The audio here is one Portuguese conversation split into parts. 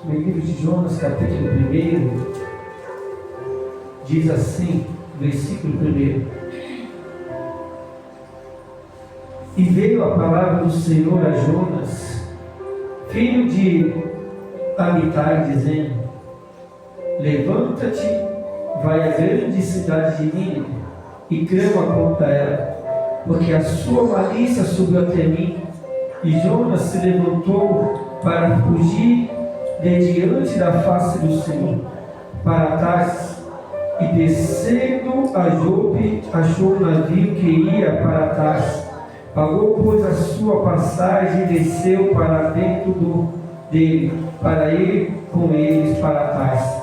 no livro de Jonas, capítulo 1, diz assim, versículo 1: E veio a palavra do Senhor a Jonas, filho de Amitai, dizendo: Levanta-te, vai à grande cidade de Nínive e clama contra ela, porque a sua malícia subiu até mim. E Jonas se levantou para fugir de diante da face do Senhor para Tarsis, e descendo a Jope, achou um navio que ia para Tarsis. Pagou, pois, a sua passagem e desceu para dentro dele, para ir com eles para Tarsis,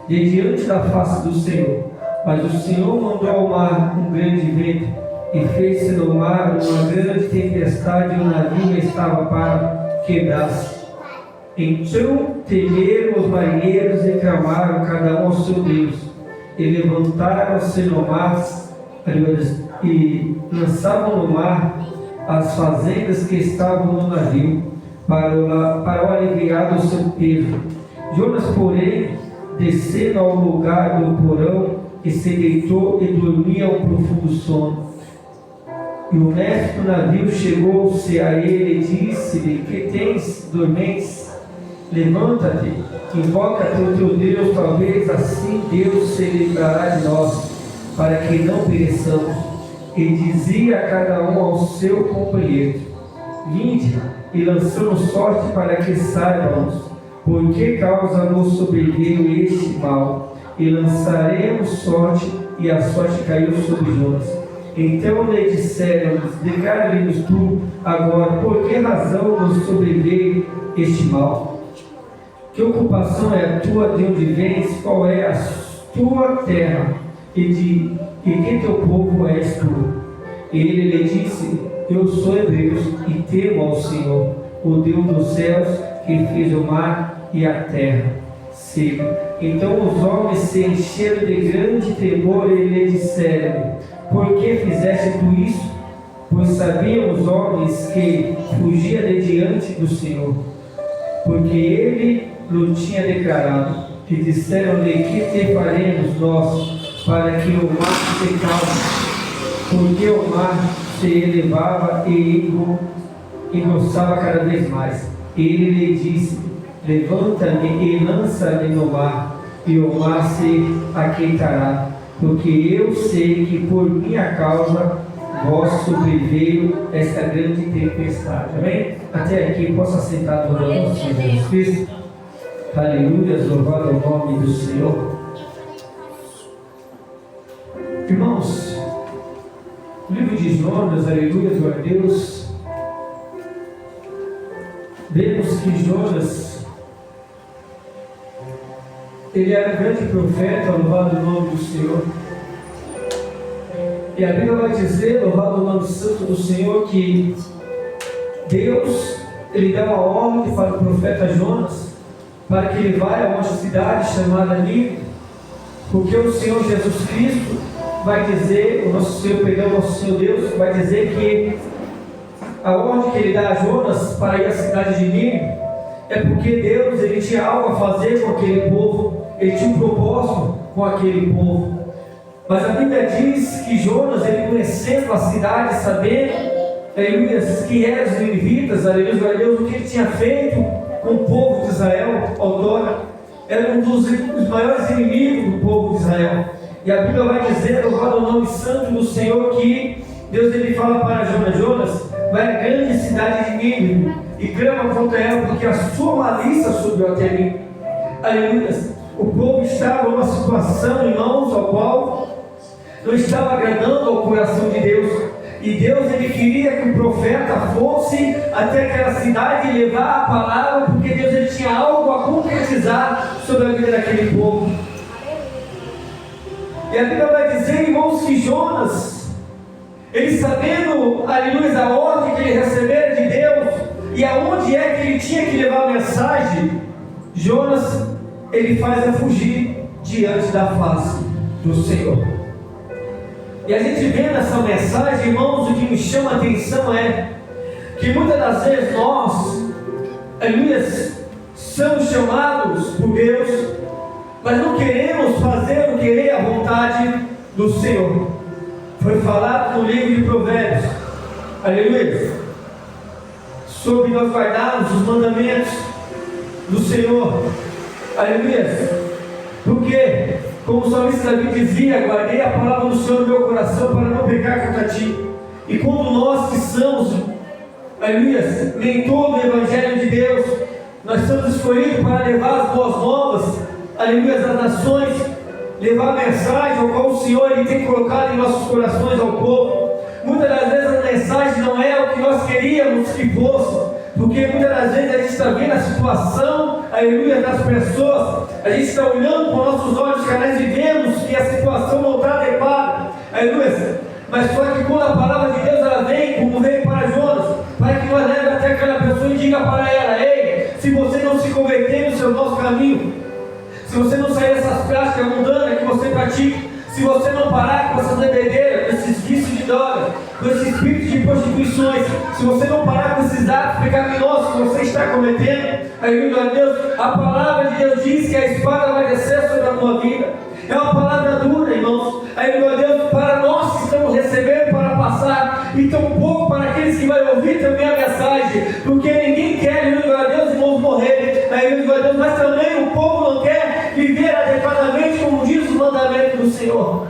de diante da face do Senhor. Mas o Senhor mandou ao mar um grande vento, e fez-se no mar uma grande tempestade, e o navio estava para quebrar-se. Então temeram os marinheiros e clamaram cada um ao seu Deus, e levantaram-se no mar e lançavam no mar as fazendas que estavam no navio, para o aliviar do seu peso. Jonas, porém, descendo ao lugar do porão, e se deitou e dormia um profundo sono. E o mestre do navio chegou-se a ele e disse-lhe: Que tens, dormentes? Levanta-te, invoca-te o teu Deus, talvez assim Deus se livrará de nós, para que não pereçamos. E dizia a cada um ao seu companheiro: Vinde, e lançamos sorte para que saibamos por que causa nos sobreveio este mal. E lançaremos sorte, e a sorte caiu sobre Jonas. Então lhe disseram: Declara-lhes tu agora por que razão nos sobreveio este mal. Que ocupação é a tua, de onde vens, qual é a tua terra, e que teu povo és tu? Ele lhe disse: Eu sou hebreu, e temo ao Senhor, o Deus dos céus, que fez o mar e a terra seco. Então os homens se encheram de grande temor e lhe disseram: Por que fizeste tu isso? Pois sabiam os homens que fugia de diante do Senhor, porque ele lhe tinha declarado. E disseram-lhe: Que te faremos nós para que o mar se calme? Porque o mar se elevava e engrossava cada vez mais. Ele lhe disse: Levanta-me e lança-me no mar, e o mar se aquietará, porque eu sei que por minha causa vós sobreveio esta grande tempestade. Amém? Até aqui, possa sentar do nosso Senhor Jesus Cristo. Aleluia, louvado o nome do Senhor. Irmãos, o livro de Jonas, aleluia, glória a Deus, vemos que Jonas, ele era um grande profeta, louvado o nome do Senhor. E a Bíblia vai dizer, louvado o nome santo do Senhor, que Deus, ele dá uma ordem para o profeta Jonas, para que ele vá a uma cidade chamada Nínive, porque o Senhor Jesus Cristo vai dizer, o nosso Senhor Deus, vai dizer que a ordem que ele dá a Jonas para ir à cidade de Nínive, é porque Deus, ele tinha algo a fazer com aquele povo, ele tinha um propósito com aquele povo. Mas a Bíblia diz que Jonas, ele conhecendo a cidade, sabendo, aleluia, que eram os ninivitas, aleluia, Deus, o que ele tinha feito com o povo de Israel, outrora, era um dos maiores inimigos do povo de Israel. E a Bíblia vai dizer, louvado o nome santo do Senhor, que Deus, ele fala para Jonas: vai à grande cidade de Nínive e clama contra ela, porque a sua malícia subiu até mim. Aleluia. O povo estava numa situação, irmãos, ao qual não estava agradando ao coração de Deus. E Deus, ele queria que o profeta fosse até aquela cidade e levar a palavra, porque Deus, ele tinha algo a concretizar sobre a vida daquele povo. E a Bíblia vai dizer, irmãos, que Jonas, ele sabendo, aleluia, a ordem que ele recebera de Deus e aonde é que ele tinha que levar a mensagem, Jonas, ele faz a fugir diante da face do Senhor. E a gente vê nessa mensagem, irmãos, o que me chama a atenção é que muitas das vezes nós, aleluia, somos chamados por Deus, mas não queremos fazer o querer a vontade do Senhor. Foi falado no livro de Provérbios, aleluia, sobre nós guardarmos os mandamentos do Senhor, aleluia, porque, como o salmista Davi dizia, guardei a palavra do Senhor no meu coração para não pecar contra ti. E quando nós que somos, aleluia, mentor do Evangelho de Deus, nós somos escolhidos para levar as boas novas, aleluia, às nações, levar a mensagem ao qual o Senhor Ele tem colocado em nossos corações ao povo. Muitas das vezes a mensagem não é o que nós queríamos que fosse, porque muitas das vezes a gente está vendo a situação, aleluia, das pessoas, a gente está olhando com nossos olhos carnais e vemos que a situação não está adequada, aleluia. Mas só que quando a palavra de Deus ela vem, como veio para Jonas, para que nós leve até aquela pessoa e diga para ela: ei, se você não se converter no seu nosso caminho, se você não sair dessas práticas mundanas que você pratica, se você não parar com essas bebedeiras, com esses vícios de droga, com esse espírito de prostituições, se você não parar com esses atos pecaminosos que você está cometendo, aleluia a Deus, a palavra de Deus diz que a espada vai descer sobre a tua vida. É uma palavra dura, irmãos, aleluia a Deus, para nós que estamos recebendo para passar, e tão pouco para aqueles que vão ouvir também a mensagem, porque ninguém quer, aleluia a Deus, irmãos, morrer, aleluia a Deus, mas também o povo não quer viver adequadamente como diz o mandamento do Senhor.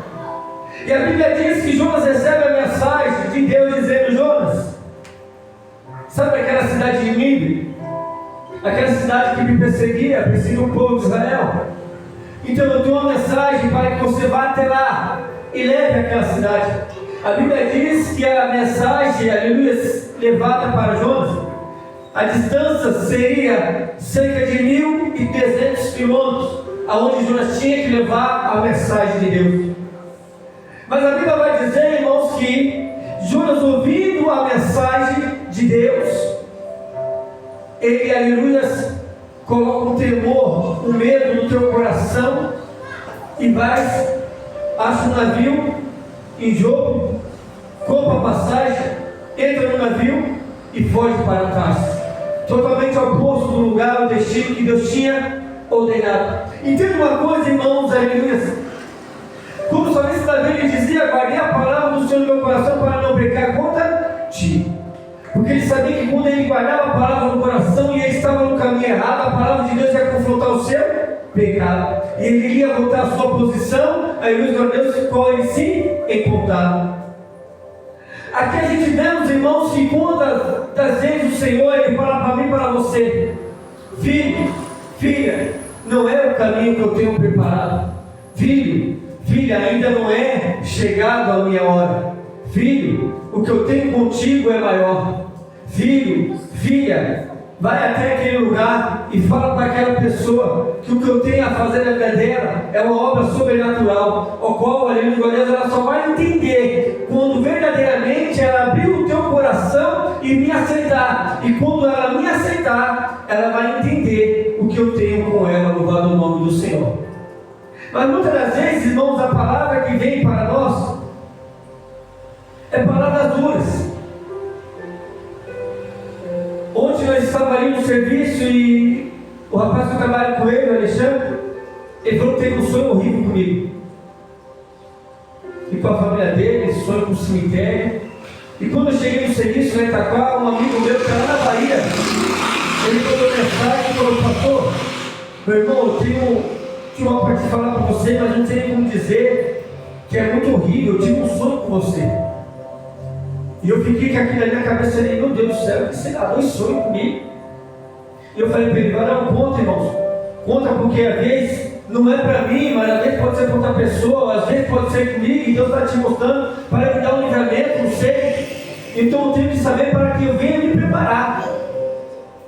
E a Bíblia diz que Jonas recebe a mensagem de Deus dizendo: Jonas, sabe aquela cidade de Nínive? Aquela cidade que me perseguia o povo de Israel? Então eu tenho uma mensagem para que você vá até lá e leve aquela cidade. A Bíblia diz que a mensagem, aleluia, levada para Jonas, a distância seria cerca de 1.300 quilômetros, aonde Jonas tinha que levar a mensagem de Deus. Mas a Bíblia vai dizer, irmãos, que Jonas, ouvindo a mensagem de Deus, ele, aleluia, coloca um temor, um medo no teu coração e vai, acha um navio em Jope, compra a passagem, entra no navio e foge para Tarsis, totalmente oposto do lugar, o destino que Deus tinha ordenado. Entenda uma coisa, irmãos, aleluia, como o salmista Davi dizia: guardei a palavra do Senhor no meu coração para não pecar contra ti. Porque ele sabia que quando ele guardava a palavra no coração e ele estava no caminho errado, a palavra de Deus ia confrontar o seu pecado. E ele iria voltar à sua posição, a luz de Deus, em qual ele se encontrava. Aqui a gente vemos, irmãos, que quando das vezes o Senhor ele fala para mim e para você: filho, filha, não é o caminho que eu tenho preparado. Filho, filha, ainda não é chegado a minha hora. Filho, o que eu tenho contigo é maior. Filho, filha, vai até aquele lugar e fala para aquela pessoa que o que eu tenho a fazer na vida dela é uma obra sobrenatural, o qual, aleluia, ela só vai entender quando verdadeiramente ela abrir o teu coração e me aceitar. E quando ela me aceitar, ela vai entender o que eu tenho com ela, louvado o nome do Senhor. Mas muitas das vezes, irmãos, a palavra que vem para nós é palavras duras. Ontem nós estávamos ali no serviço e o rapaz que eu trabalho com ele, o Alexandre, ele falou que teve um sonho horrível comigo e com a família dele, sonho com o cemitério. E quando eu cheguei no serviço lá em Itaquá, um amigo meu que está lá na Bahia, ele mandou mensagem e falou: pastor, meu irmão, eu tenho uma parte de falar para você, mas não sei como dizer, que é muito horrível. Eu tive um sonho com você. E eu fiquei com aquilo ali na cabeça, ali, meu Deus do céu, que você dá 2 sonhos comigo. E eu falei para ele: vai dar um conta, irmãos. Conta, porque às vezes não é para mim, mas às vezes pode ser para outra pessoa, às vezes pode ser comigo, e Deus está te mostrando para me dar um livramento, não sei. Então eu tenho que saber para que eu venha me preparar.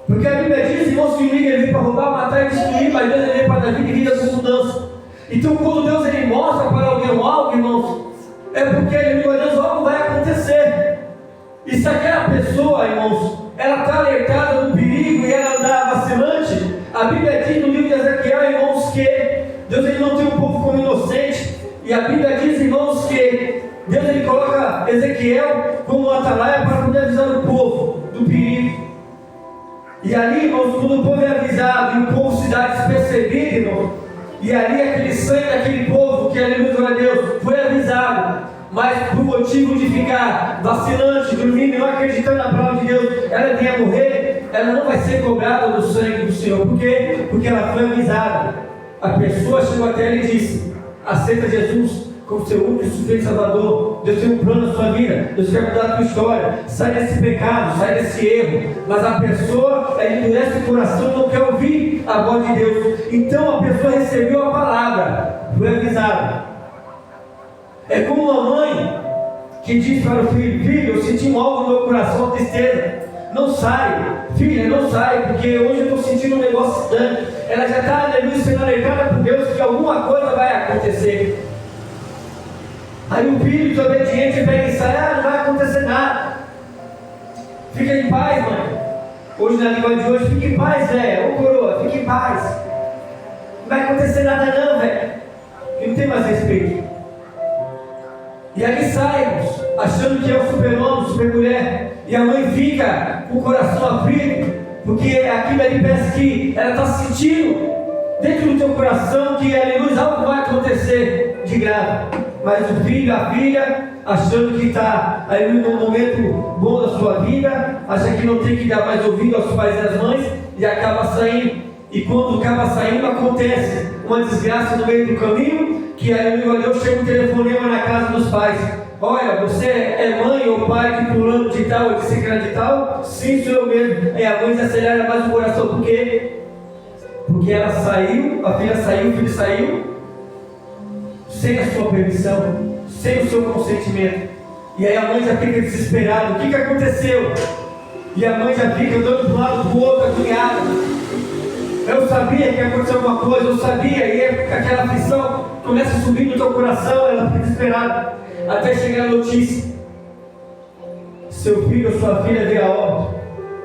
Porque a Bíblia diz, irmãos, que o inimigo veio para roubar, matar e destruir, mas Deus veio para dar vida e vida com mudança. Então quando Deus ele mostra para alguém algo, irmãos, é porque Deus, algo vai acontecer. E se aquela pessoa, irmãos, ela está alertada do perigo e ela anda vacilante, a Bíblia diz no livro de Ezequiel, irmãos, que Deus ele não tem um povo como inocente. E a Bíblia diz, irmãos, que Deus ele coloca Ezequiel como um atalaia para poder avisar o povo do perigo. E ali, irmãos, quando o povo é avisado e o povo se dá despercebido, irmão, e ali aquele sangue daquele povo que, aleluia, glória a Deus, foi avisado, mas por motivo de ficar vacilante, dormindo e não acreditando na palavra de Deus, ela vinha morrer, ela não vai ser cobrada do sangue do Senhor. Por quê? Porque ela foi avisada. A pessoa chegou até ela e disse: aceita Jesus como seu único e suficiente Salvador. Deus tem um plano na sua vida, Deus quer mudar a tua história, sai desse pecado, sai desse erro. Mas a pessoa, ela endurece o coração e não quer ouvir a voz de Deus. Então a pessoa recebeu a palavra, foi avisada. É como uma mãe que diz para o filho: filho, eu senti algo no meu coração, tristeza, não sai, filha, não sai, porque hoje eu estou sentindo um negócio estranho. Ela já está, aleluia, sendo alertada por Deus que alguma coisa vai acontecer. Aí o filho desobediente pega e sai: não vai acontecer nada, fica em paz, mãe. Hoje na língua de hoje, fica em paz, velho, ô coroa, fica em paz, não vai acontecer nada não, velho, e não tem mais respeito. E ali saímos, achando que é o super-homem, super-mulher, e a mãe fica com o coração aflito, porque aquilo ali parece que ela está sentindo dentro do teu coração que, aleluia, algo vai acontecer de grave. Mas o filho, a filha, achando que está num momento bom da sua vida, acha que não tem que dar mais ouvido aos pais e às mães, e acaba saindo. E quando acaba saindo, acontece uma desgraça no meio do caminho, que aleluia, chega um telefonema na casa dos pais: olha, você é mãe ou pai de fulano de tal, de ciclano de tal? Sim, sou eu mesmo. Aí a mãe se acelera mais o coração. Por quê? Porque ela saiu, a filha saiu, o filho saiu sem a sua permissão, sem o seu consentimento. E aí a mãe já fica desesperada: o que aconteceu? E a mãe já fica andando de um lado para o outro, agoniada. Eu sabia que aconteceu alguma coisa, eu sabia. E aí aquela aflição começa a subir no teu coração, ela fica desesperada, até chegar a notícia: seu filho ou sua filha veio a óbito,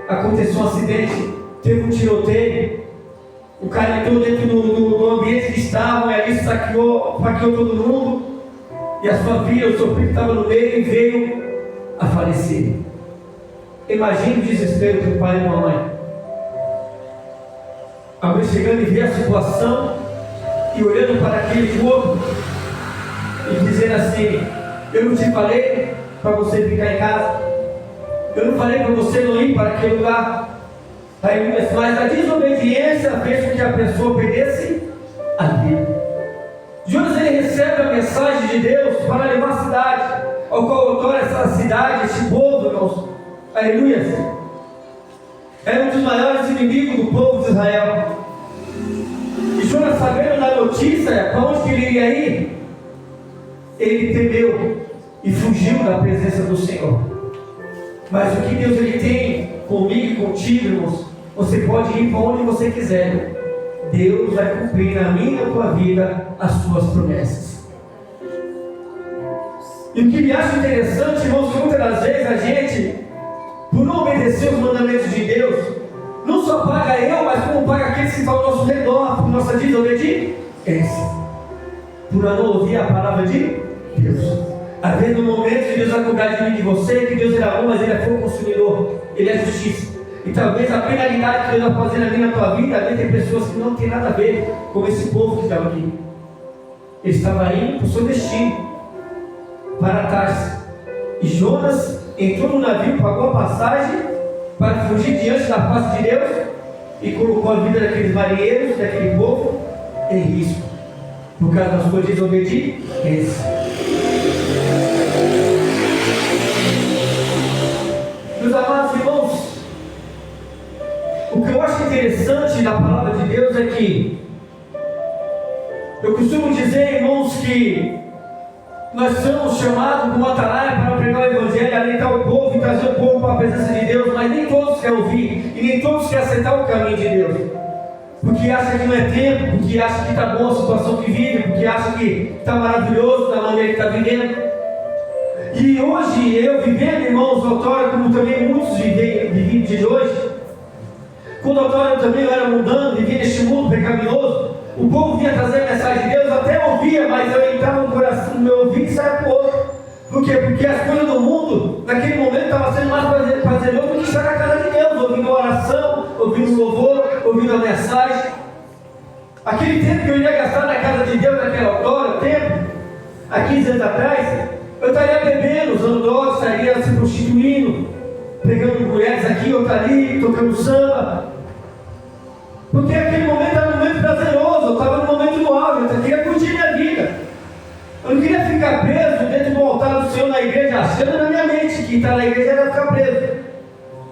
aconteceu um acidente, teve um tiroteio, o cara entrou dentro do ambiente que estavam, e ali faqueou todo mundo, e a sua filha ou seu filho estava no meio e veio a falecer. Imagine o desespero do pai e da mãe. A mãe chegando e vê a situação e olhando para aquele corpo e dizendo assim: eu não te falei para você ficar em casa? Eu não falei para você não ir para aquele lugar? Mas a desobediência fez com que a pessoa perdesse a vida. Jonas, ele recebe a mensagem de Deus para levar a cidade, ao qual outrora essa cidade, este povo, irmãos, aleluia, era um dos maiores inimigos do povo de Israel. E Jonas, sabendo da notícia, para onde ele iria ir, ele temeu e fugiu da presença do Senhor. Mas o que Deus ele tem comigo e contigo, irmãos, você pode ir para onde você quiser. Deus vai cumprir na minha e na tua vida as suas promessas. E o que me acha interessante, irmãos, que muitas das vezes a gente, por não obedecer os mandamentos de Deus, não só paga eu, mas como paga aqueles que estão ao nosso redor, por nossa desobediência, por não ouvir a palavra de Deus. Às vezes no momento que Deus vai cuidar de mim e de você, que Deus era bom, mas Ele é fogo consumidor, Ele é justiça. E talvez a penalidade que Deus vai fazer na minha, na tua vida, ali tem pessoas que não tem nada a ver com esse povo que estava aqui. Ele estava indo para o seu destino, para Tarsis. E Jonas entrou no navio, pagou a passagem para fugir diante da face de Deus e colocou a vida daqueles marinheiros, daquele povo, em risco, por causa da sua desobediência. Meus amados irmãos, o que eu acho interessante na palavra de Deus é que eu costumo dizer, irmãos, que nós somos chamados como atalaia para pregar o Evangelho, alentar o povo e trazer o povo para a presença de Deus, mas nem todos querem ouvir e nem todos querem aceitar o caminho de Deus, porque acha que não é tempo, porque acha que está boa a situação que vive, porque acha que está maravilhoso da maneira que está vivendo. E hoje eu vivendo, irmãos, outrora, como também muitos vivem de hoje, quando outrora eu também era mundano, vivia neste mundo pecaminoso, o povo vinha trazer a mensagem de Deus, até ouvia, mas eu entrava no coração, no meu ouvido e saia para o outro. Por quê? Porque as coisas do mundo, naquele momento, estavam sendo mais prazeroso do que estar na casa de Deus, ouvindo uma oração, ouvindo o louvor, ouvindo a mensagem. Aquele tempo que eu iria gastar na casa de Deus, naquela hora, tempo, há 15 anos atrás, eu estaria bebendo, usando drogas, estaria se prostituindo, pegando mulheres aqui, outra ali, tocando samba. Porque aquele momento era um momento prazeroso, eu estava no momento do auge, eu queria curtir minha vida. Eu não queria ficar preso dentro do altar do Senhor na igreja, achando na minha mente que estar na igreja era ficar preso.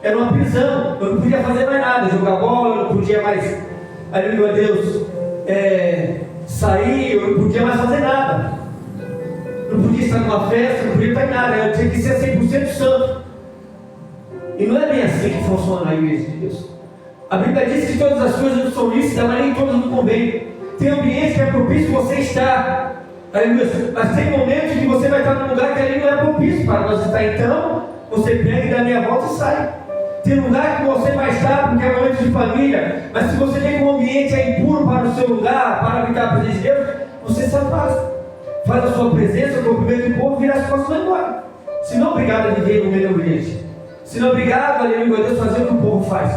Era uma prisão, eu não podia fazer mais nada, jogar bola, eu não podia mais, aleluia a Deus, sair, eu não podia mais fazer nada. Não podia estar numa festa, não podia estar em nada, eu tinha que ser 100% santo. E não é bem assim que funciona a igreja de Deus. A Bíblia diz que todas as coisas não são lícitas, mas nem todas não convêm. Tem ambiente que é propício você estar, mas tem momentos que você vai estar num lugar que ali não é propício para você estar. Então, você pega e dá meia volta e sai. Tem lugar que você vai estar porque é momento de família, mas se você vê que o ambiente é impuro para o seu lugar, para habitar a presença de Deus, você se afasta. Faz a sua presença, cumprimenta o povo, vira as costas e vai embora. Se não, obrigado a viver no meio da igreja. Se não, obrigado, aleluia, Deus, fazer o que o povo faz.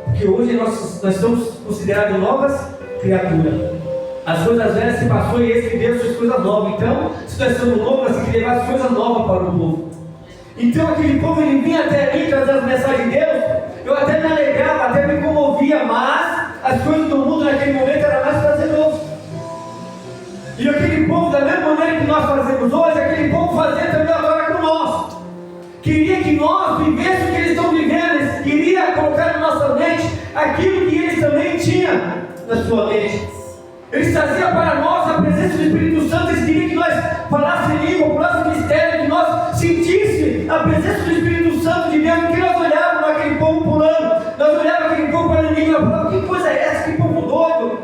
Porque hoje nós estamos considerados novas criaturas. As coisas velhas se passou e esse que Deus fez coisas novas. Então, se nós somos novos, nós temos que levar as coisas novas para o povo. Então, aquele povo, ele vinha até mim trazer as mensagens de Deus. Eu até me alegrava, até me comovia, mas as coisas do mundo naquele momento eram mais prazerosas. E aquele povo, da mesma maneira que nós fazemos hoje, aquele povo fazia também agora com nós. Queria que nós vivêssemos o que eles estão vivendo, eles queriam colocar na nossa mente aquilo que eles também tinham na sua mente. Eles traziam para nós a presença do Espírito Santo, eles queriam que nós falássemos língua, falássemos mistério, que nós sentíssemos a presença do Espírito Santo de Deus, porque nós olhávamos aquele povo pulando, nós olhávamos aquele povo para inimigo, nós falávamos, que coisa é essa, que povo doido.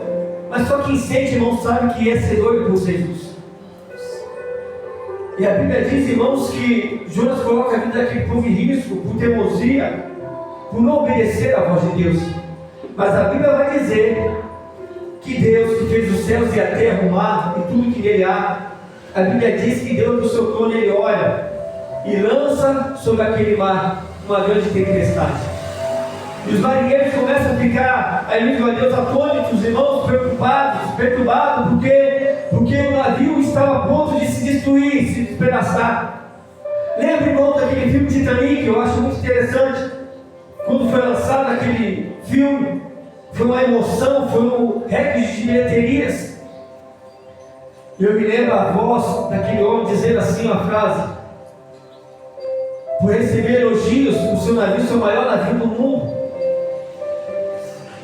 Mas só quem sente, irmão, sabe que é ser doido por Jesus. E a Bíblia diz, irmãos, que Jonas coloca a vida daquele povo em risco por teimosia, por não obedecer à voz de Deus. Mas a Bíblia vai dizer que Deus, que fez os céus e a terra, o mar e tudo que nele há, a Bíblia diz que Deus do seu trono ele olha e lança sobre aquele mar uma grande tempestade. E os marinheiros começam a ficar, aleluia a Deus, atônitos, irmãos, preocupados, perturbados, porque o navio estava a ponto de se destruir, se despedaçar. Lembra, irmão, daquele filme Titanic, que eu acho muito interessante. Quando foi lançado aquele filme, foi uma emoção, foi um recorde de bilheterias. E eu me lembro a voz daquele homem dizendo assim uma frase: por receber elogios, o seu navio, o seu maior navio do mundo,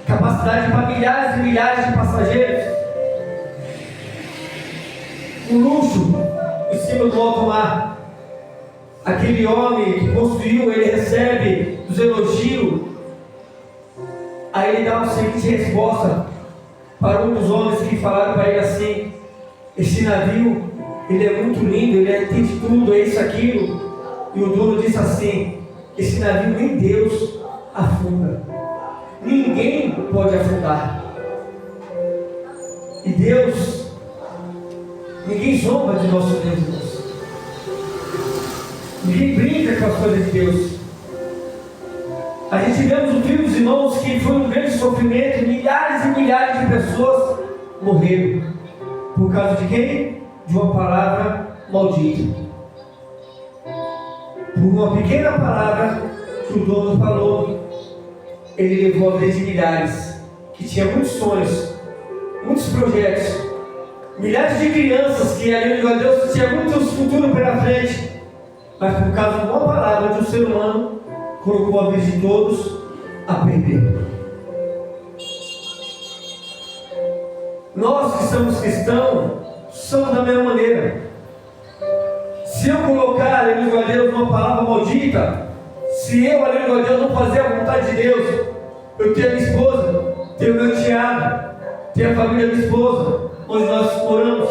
capacidade para milhares e milhares de passageiros, um luxo em cima do alto mar. Aquele homem que construiu, ele recebe os elogios. Aí ele dá uma seguinte resposta para um dos homens que falaram para ele assim: esse navio, ele é muito lindo, ele tem de tudo, é isso, aquilo. E o dono disse assim: esse navio nem Deus afunda, ninguém pode afundar. E Deus, ninguém zomba de nosso Deus, irmãos. Ninguém brinca com as coisas de Deus. A gente vemos no filme dos irmãos que foi um grande sofrimento, milhares e milhares de pessoas morreram. Por causa de quem? De uma palavra maldita. Por uma pequena palavra que o dono falou, ele levou a vida de milhares, que tinha muitos sonhos, muitos projetos, milhares de crianças que, aleluia a Deus, tinha muitos futuros pela frente, mas por causa de uma palavra de um ser humano, colocou a vida de todos a perder. Nós que somos cristãos, somos da mesma maneira. Se eu colocar, aleluia a Deus, uma palavra maldita, se eu, aleluia a Deus, não fazer a vontade de Deus, eu tenho a minha esposa, tenho meu enteado, tenho a família da minha esposa, onde nós moramos,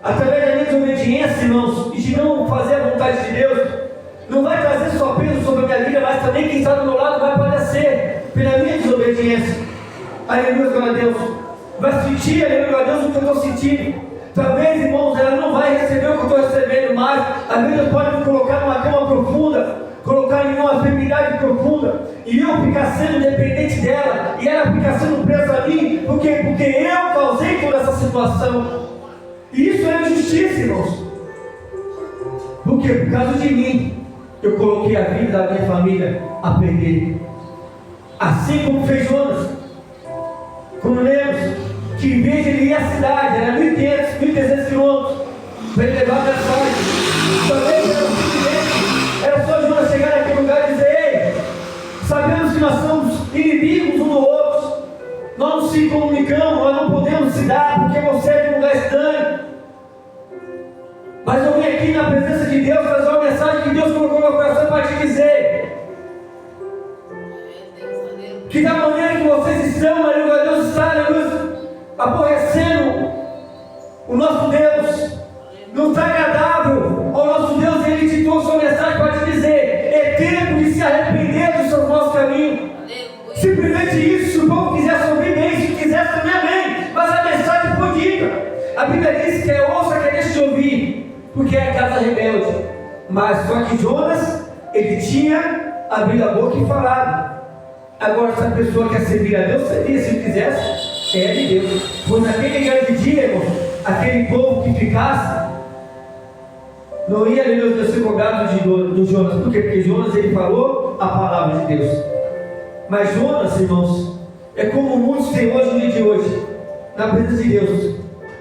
através da minha desobediência, irmãos, e de não fazer a vontade de Deus, não vai trazer só peso sobre a minha vida, mas também quem está do meu lado vai padecer pela minha desobediência. Aleluia, glória a Deus. Vai sentir, aleluia a Deus, o que eu estou sentindo. Talvez, irmãos, ela não vai receber o que eu estou recebendo mais. A Bíblia pode me colocar numa cama profunda, colocar em uma enfermidade profunda. e eu ficar sendo dependente dela, e ela ficar sendo presa a mim, por quê? Porque eu causei toda essa situação. E isso é injustiça, irmãos. Por quê? Por causa de mim, eu coloquei a vida da minha família a perder. Assim como fez Jonas. Como lemos, que em vez de ele ir à cidade, era 1.300 quilômetros, para ele levar a mensagem. Talvez era suficiente, era só Jonas chegar naquele lugar e dizer: ei, sabemos que nós somos inimigos um do outro, nós não se comunicamos, nós não podemos se dar, porque você é de um lugar estranho. Mas eu vim aqui na presença de Deus trazer uma mensagem que Deus colocou no meu coração para te dizer. Que da maneira que vocês estão, aleluia, Deus está, aleluia, aborrecendo o nosso Deus, não está agradável ao nosso Deus, e Ele te trouxe uma mensagem para te dizer: é tempo de se arrepender do seu nosso caminho. Simplesmente isso. Se o povo quisesse ouvir bem, se quisesse também, amém, mas a mensagem foi dita. A Bíblia diz que é ouça, que deixa de ouvir, porque é a casa rebelde. Mas só que Jonas, ele tinha abrido a boca e falado. Agora, se a pessoa quer servir a Deus, seria, se quisesse, é de Deus. Pois naquele grande dia, irmão, aquele povo que ficasse, não ia ser cobrado do Jonas. Por quê? Porque Jonas, ele falou a palavra de Deus. Mas Jonas, irmãos, é como muitos têm hoje no dia de hoje, na presença de Deus.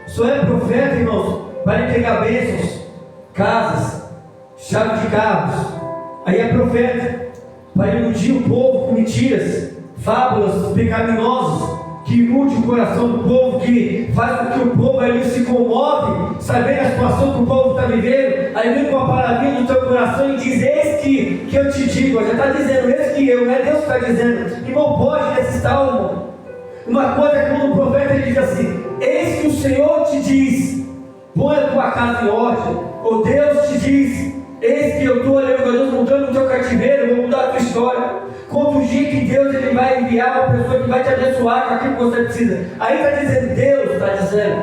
Só é profeta, irmãos, para entregar bênçãos, casas, chave de carros. Aí é profeta para iludir o povo com mentiras, fábulas pecaminosas, que ilude o coração do povo, que faz com que o povo ali se comove, sabendo a situação que o povo está vivendo. Aí vem com a palavrinha no teu coração e diz: eis que eu te digo. Já está dizendo: eis que eu, não é Deus que está dizendo. Irmão, pode nesse tal, irmão. Uma coisa é quando o profeta ele diz assim: eis que o Senhor te diz, põe a tua casa em ordem. Ou Deus te diz: eis que eu estou, Deus, mudando o teu cativeiro, vou mudar a tua história. Conta o dia que Deus ele vai enviar uma pessoa que vai te abençoar com aquilo que você precisa. Aí está dizendo, Deus está dizendo.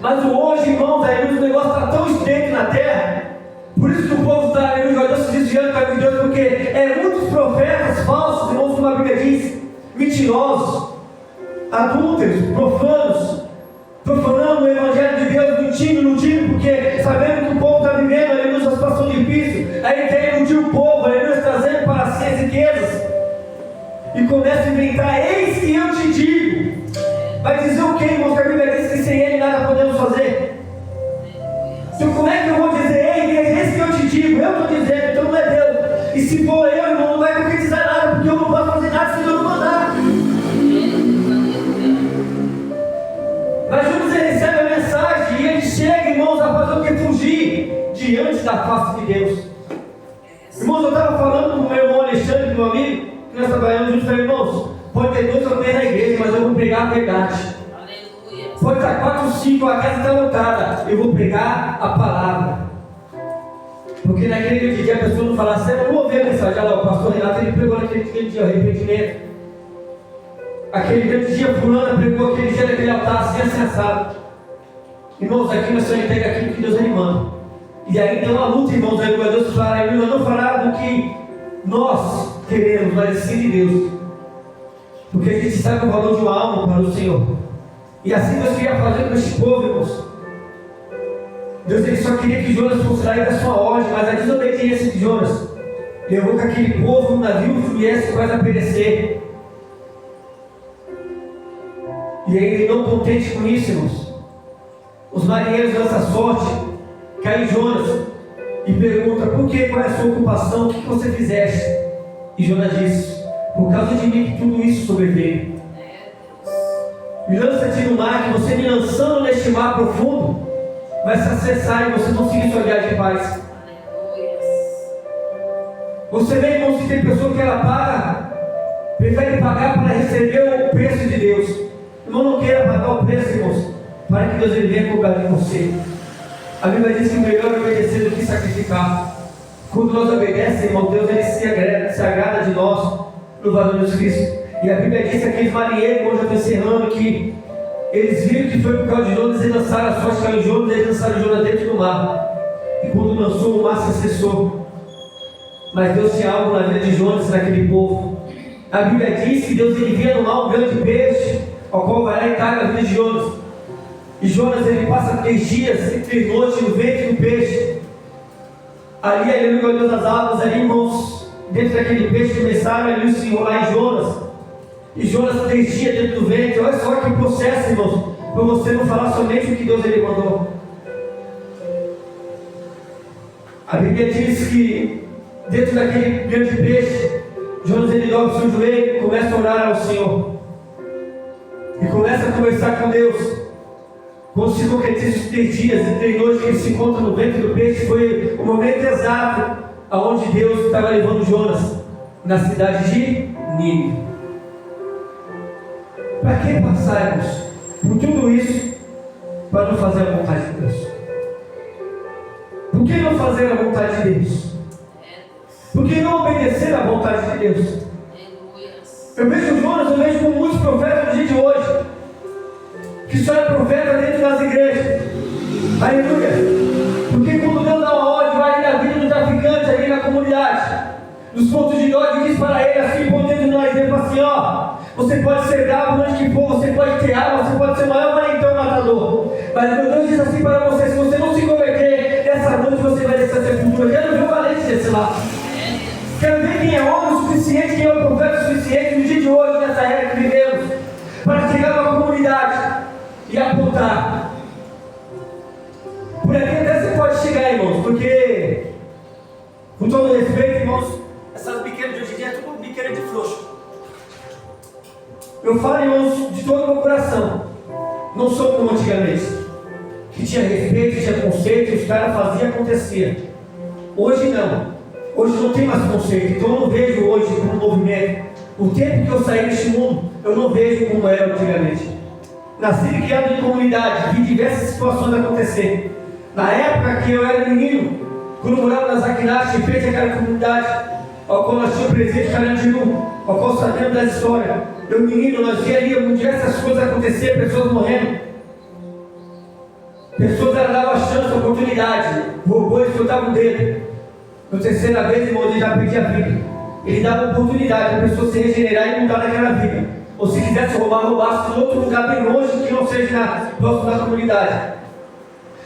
Mas hoje, irmãos, aí o negócio está tão estreito na terra. Por isso que o povo está, Deus se desviando do caminho de Deus, porque muitos profetas falsos, irmãos, como a Bíblia diz, mentirosos, adúlteros, profanos, profanando o Evangelho de Deus, mentindo, porque sabendo que o povo está vivendo ali numa situação difícil, aí quer iludir o povo, trazendo para si as riquezas, e começa a inventar: eis que eu te digo. Vai dizer o que, irmãos? Que a Bíblia diz que sem ele nada podemos fazer. Então como é que eu vou dizer: eis que eu te digo? Eu estou dizendo, então não é Deus. E se for eu, irmão, não vai concretizar nada, porque eu não posso fazer nada se Deus não mandar. Mas Jesus recebe a mensagem e ele chega, irmãos, a fazer o que? Fugir diante da face de Deus. Irmãos, eu estava falando com o meu irmão Alexandre, meu amigo, que nós trabalhamos juntos. Falei: irmãos, pode ter 2 ou 3 na igreja, mas eu vou pregar a verdade. Aleluia. Pode estar 4 ou 5, a casa está lotada, eu vou pregar a palavra. Porque naquele grande dia a pessoa não fala assim: eu não vou ouvir a mensagem. Olha lá, o pastor Renato, ele pregou naquele dia, arrependimento. Aquele grande dia, fulana pregou aquele dia naquele altar, assim, assensado. Irmãos, aqui nós só entrega aquilo que Deus ele manda. E aí tem uma luta, irmãos, aí Deus fala: eu não falar do que nós queremos, mas sim de Deus. Porque a gente sabe o valor de uma alma para o Senhor. E assim Deus queria fazer com este povo, irmãos. Deus ele só queria que Jonas fosse sair da sua ordem, mas a desobediência de Jonas levou que aquele povo no navio viesse quase a perecer. E aí ele não contente com isso, irmãos, os marinheiros lançam sorte. Cai Jonas e pergunta: por que? Qual é a sua ocupação? O que você fizeste? E Jonas diz: por causa de mim que tudo isso sobreveio. Me lança-te no mar, que você me lançando neste mar profundo vai se acessar e vocês vão seguir sua viagem de paz. Você vê, irmãos, que tem pessoa que ela paga, prefere pagar para receber o preço de Deus. Irmão, não queira pagar o preço, irmãos, para que Deus ele venha cobrar de você. A Bíblia diz que o melhor é obedecer do que sacrificar. Quando nós obedecemos, irmão, Deus ele se agrada de nós no valor de Jesus Cristo. E a Bíblia diz que aqueles marinheiros, irmão, já estão encerrando, que eles viram que foi por causa de Jonas e lançaram a sorte, caiu Jonas, e eles lançaram Jonas dentro do mar. E quando lançou, o mar se cessou. Mas Deus tinha algo na vida de Jonas e naquele povo. A Bíblia diz que Deus ele envia no mar um grande peixe, ao qual vai lá e traga a vida de Jonas. E Jonas ele passa 3 dias e 3 noites no ventre do peixe. Ali, aleluia, olhou das águas, ali, irmãos, dentro daquele peixe começaram a se enrolar em Jonas. E Jonas 3 dias dentro do ventre. Olha só que processo, irmãos, para você não falar somente o que Deus ele mandou. A Bíblia diz que dentro daquele grande peixe, Jonas ele dobra o seu joelho e começa a orar ao Senhor. E começa a conversar com Deus. Quando se concretiza os 3 dias e 3 noites que ele se encontra no ventre do peixe, foi o momento exato aonde Deus estava levando Jonas, na cidade de Nínive. Para que passarmos por tudo isso para não fazer a vontade de Deus? Por que não fazer a vontade de Deus? Por que não obedecer à vontade de Deus? Eu vejo Jonas, eu vejo com muitos profetas no dia de hoje, que só é profeta dentro das igrejas. Aleluia! Porque quando Deus dá uma ordem, vai ali na vida do traficante, ali na comunidade, nos pontos de dó, e diz para ele assim, pontando nós, ele fala assim, ó, você pode ser bravo onde que for, você pode ter arma, você pode ser o maior valentão matador. Mas meu Deus diz assim para você, se você não se converter, essa noite você vai descer a sepultura. Quero ver o valente desse lado. Quero ver quem é homem o suficiente, quem é o profeta o suficiente no dia de hoje, nessa era que vivemos, para chegar numa comunidade e apontar. Por aqui até você pode chegar, irmãos, porque, com todo respeito, irmãos, essas biqueiras de hoje em dia é tudo biqueira de frouxo. Eu falo, irmãos, de todo o meu coração. Não sou como antigamente, que tinha respeito, tinha conceito, e os caras faziam acontecer. Hoje não. Hoje não tem mais conceito. Então eu não vejo hoje como movimento. O tempo que eu saí deste mundo, eu não vejo como era antigamente. Nasci e criado em comunidade, vi diversas situações acontecer. Na época que eu era menino, quando morava nas Aquinás, em frente àquela comunidade, ao qual nós tínhamos presente Carandiru, ao qual sabemos da história. Eu menino, nós víamos diversas coisas acontecer, pessoas morrendo. Pessoas davam a chance, a oportunidade. Robôs que soltavam o dedo. Na terceira vez, irmão, ele já perdia a vida. Ele dava a oportunidade para a pessoa se regenerar e mudar daquela vida. Ou se quisesse roubar, roubasse em outro lugar bem longe que não seja próximo da comunidade.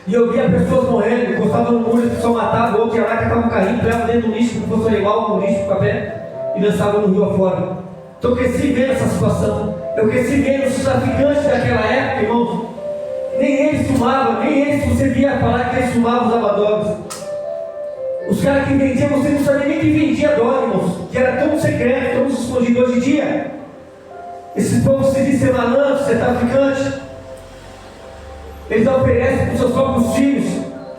E eu via pessoas morrendo, encostavam no muro, a pessoa matava, o outro ia lá, catava um carrinho, pegava dentro do lixo, como fosse igual com lixo, com papel, e lançava no rio afora. Então eu cresci vendo essa situação. Eu cresci vendo os traficantes daquela época, irmãos. Nem eles fumavam, nem eles, você via falar que eles fumavam os abadores. Os caras que vendiam, você não sabia nem que vendia droga, irmãos, que era tão secreto, tão escondido. Hoje em dia, esses povos se dizem malandro, você é traficante. Eles oferecem para os seus próprios filhos,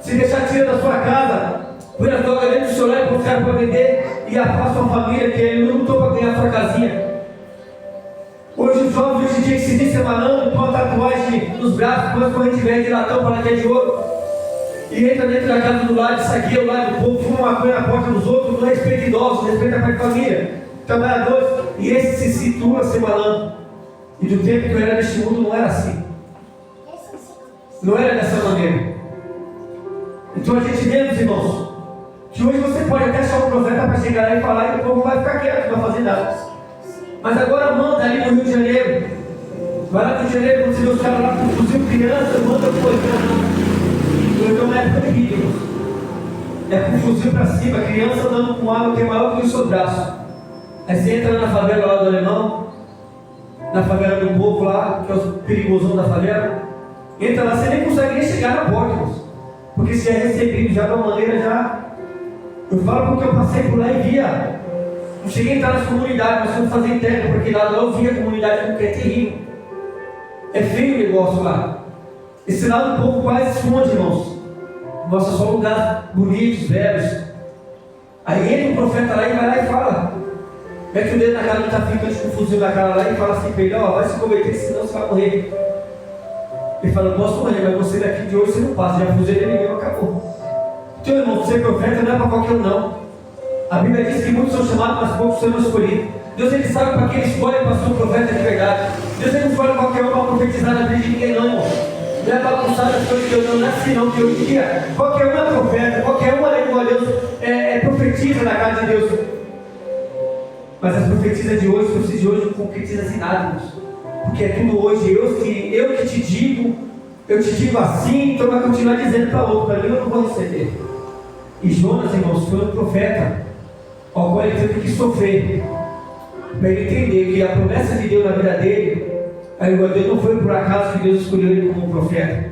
se deixar tira da sua casa, põe a droga dentro do seu lar para o cara para vender e afasta a família, que ele não lutou para ganhar a sua casinha. Hoje os jovens hoje em dia que se dizem malandro, põe uma tatuagem nos braços, põe as correntes velhas de latão para que é de ouro. E entra dentro da casa do lado, saqueia o lado do povo, fuma maconha na porta dos outros, não respeita idosos, respeita a pai de família, trabalhadores, e esse se situa a ser malandro. E do tempo que eu era neste mundo não era assim. Não era dessa maneira. Então a gente vê, meus irmãos, que hoje você pode até achar um profeta para chegar lá e falar e o povo vai ficar quieto, não vai fazer nada. Mas agora manda ali no Rio de Janeiro, vai lá no Rio de Janeiro, quando você vê os caras lá com fuzil criança, manda coisa. Então não é proibido. É com fuzil para cima, criança andando com arma que é maior que o seu braço. Aí você entra na favela lá do Alemão, na favela do povo lá, que é o perigosão da favela. Entra lá, você nem consegue nem chegar na porta, irmãos. Porque se é recebido já de uma maneira já. Eu falo porque eu passei por lá e via. Não cheguei a entrar nas comunidades, mas fomos fazer interno, porque lá eu via a comunidade como que é terrível. É feio o negócio lá. Esse lado do povo quase esconde, irmãos. Mostra só lugares bonitos, velhos. Aí entra um profeta lá e vai lá e fala. Mete o dedo na cara do traficante com um fuzil na cara lá e fala assim para ele, ó, vai se converter, senão você vai morrer. Ele fala, eu posso morrer, mas você daqui de hoje você não passa, já fuzilei ninguém, acabou. Então, irmão, ser profeta não é para qualquer um, não. A Bíblia diz que muitos são chamados, mas poucos serão escolhidos. Deus ele sabe para quem ele escolhe para ser um profeta de verdade. Deus ele não escolhe qualquer um para profetizar na vida de ninguém, não, irmão. Não é bagunçar as coisas que eu não nasci, não, que eu diria. Qualquer um é profeta, qualquer um, igual a Deus, profetiza na casa de Deus. Mas as profecias de hoje não concretizam em nada, irmãos. Porque é tudo hoje, eu que te digo, eu te digo assim, então vai continuar dizendo para outro, para mim eu não vou receber. E Jonas, irmãos, foi um profeta ao qual ele teve que sofrer, para ele entender que a promessa de Deus na vida dele, aí Deus não foi por acaso que Deus escolheu ele como um profeta.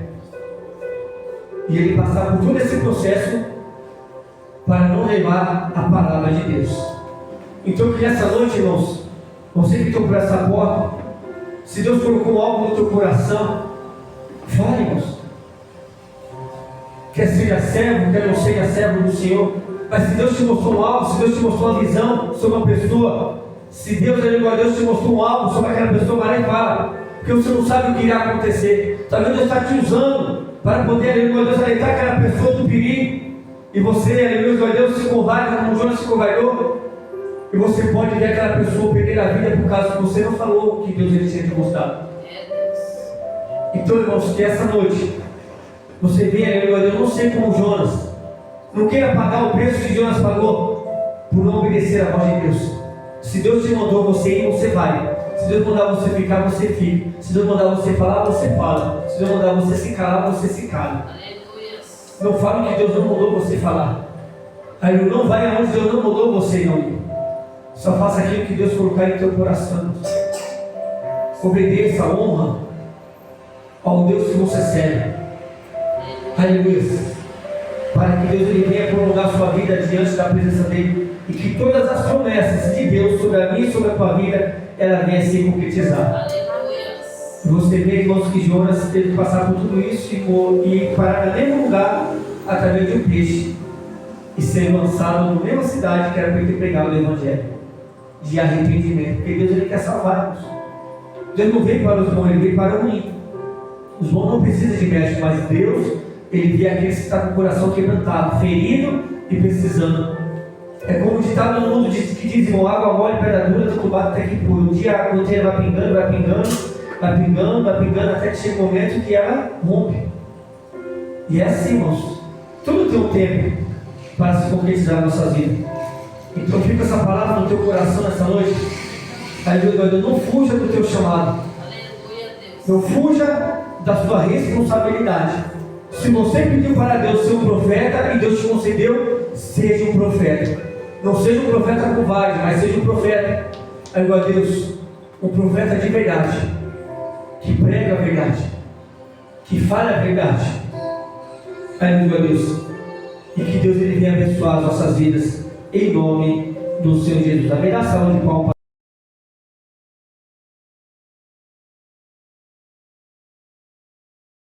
E ele passar por todo esse processo para não levar a palavra de Deus. Então que nessa noite, irmãos, você que entrou por essa porta, se Deus colocou algo no teu coração, fale, irmãos. Quer seja servo, quer não seja servo do Senhor, mas se Deus te mostrou algo, se Deus te mostrou uma visão sobre uma pessoa, se Deus te mostrou algo sobre aquela pessoa, vai lá e fala, porque você não sabe o que irá acontecer. Talvez Deus está te usando para poder, Deus, aleitar aquela pessoa do perigo, e você, Deus, se covarde, como Jonas se covardou, e você pode ver aquela pessoa perder a vida por causa que você não falou o que Deus ele tinha te mostrado. Então, irmãos, que essa noite você venha, eu não sei como Jonas, não queira pagar o preço que Jonas pagou por não obedecer a voz de Deus. Se Deus te mandou você ir, você vai. Se Deus mandar você ficar, você fica. Se Deus mandar você falar, você fala. Se Deus mandar você se calar, você se cala. Não fale que Deus não mandou você falar. Aí não vai aonde Deus não mandou você não ir. Só faça aquilo que Deus colocar em teu coração. Obedeça, honra ao Deus que você serve. Aleluia. Para que Deus ele venha prolongar a sua vida diante da presença dele. E que todas as promessas de Deus sobre a minha e sobre a tua vida, ela venha se concretizar. Você vê, irmãos, que Jonas teve que passar por tudo isso e parar no mesmo lugar através de um peixe e ser lançado na mesma cidade que era para ele ter pregado o Evangelho de arrependimento, porque Deus ele quer salvar-nos. Deus não veio para os bons, ele veio para o ruim. Os bons não precisam de médico, mas Deus ele vê aqueles que estão com o coração quebrantado, ferido e precisando. É como o ditado no mundo que diz, irmão, água mole, pedra dura, tanto bate até que pura. O dia vai pingando, vai pingando, até que chega um momento que ela rompe. E é assim, irmãos. Tudo tem um tempo para se concretizar na nossa vida. Então fica essa palavra no teu coração nessa noite. Aleluia, não fuja do teu chamado. Não fuja da sua responsabilidade. Se você pediu para Deus ser um profeta e Deus te concedeu, seja um profeta. Não seja um profeta covarde, mas seja um profeta. Aleluia, Deus, um profeta de verdade, que prega a verdade, que fala a verdade. Aleluia, Deus. E que Deus ele venha abençoar as nossas vidas, em nome do Senhor Jesus. Amém. Dá salva de palmas.